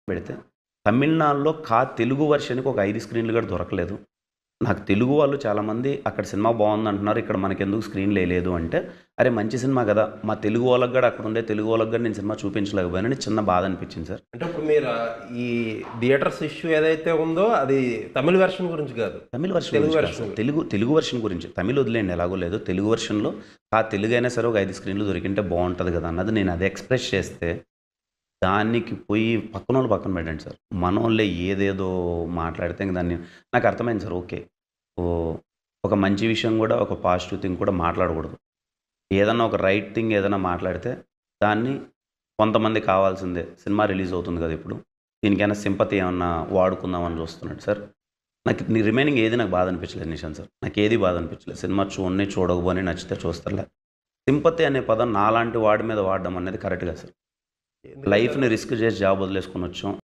పెడితే తమిళనాడులో తెలుగు వర్షన్‌కి ఒక 5 స్క్రీన్‌లు కూడా దొరకలేదు. నాకు తెలుగు వాళ్ళు చాలామంది అక్కడ సినిమా బావుందంటున్నారు. ఇక్కడ మనకెందుకు స్క్రీన్‌లేయలేదు అంటే, అరే మంచి సినిమా గదా! మా తెలుగు వాళ్ళకి గూడా అక్కడుండే తెలుగు వాళ్ళకి గూడా నేను సినిమా చూపించలేకపోయానని చిన్న బాధ అనిపించింది సార్. అంటే ఇప్పుడు మీరు ఈ థియేటర్స్ ఇష్యూ ఏదైతే ఉందో అది తమిళ్ వెర్షన్ గురించి కాదు. తమిళ్ వర్షన్ తెలుగు గురించి కాదు వెర్షన్. సార్. తెలుగు వర్షన్ గురించి. తమిళ్ వదిలేయండి ఎలాగో లేదు. తెలుగు వర్షన్‌లో తెలుగైనా సరే ఒక 5 స్క్రీన్‌లు దొరికింటే బావుంటది గదా! అన్నది నేను అది ఎక్స్‌ప్రెస్ చేస్తే, దానికి పోయి పక్కనోళ్ళు పక్కన పెట్టండి సార్. మనోళ్ళే ఏదేదో మాట్లాడితే ఇంక దాన్ని నాకు అర్థమైంది సార్. ఓకే. ఒక మంచి విషయం గూడా, ఒక పాజిటివ్ థింగ్ కూడా మాట్లాడకూడదు. ఏదన్నా ఒక రైట్ థింగ్ ఏదైనా మాట్లాడితే, దాన్ని కొంతమంది కావాల్సిందే. సినిమా రిలీజ్ అవుతుంది గదా ఇప్పుడు. దీనికైనా సింపతి ఏమన్నా వాడుకుందామని చూస్తున్నాడు సార్. రిమైనింగ్ ఏది నాకు బాధ అనిపించలేదు నిషాంత్ సార్. నాకేది బాధ అనిపించలేదు. సినిమా చూడకపోని నచ్చితే చూస్తారులే. సింపతి అనే పదం నాలాంటి వాడి మీద వాడడం అనేది కరెక్ట్ కాదు సార్. ఎందుకంటే లైఫ్‌ని రిస్క్ చేసి జాబ్ వదిలేసుకొనొచ్చాం.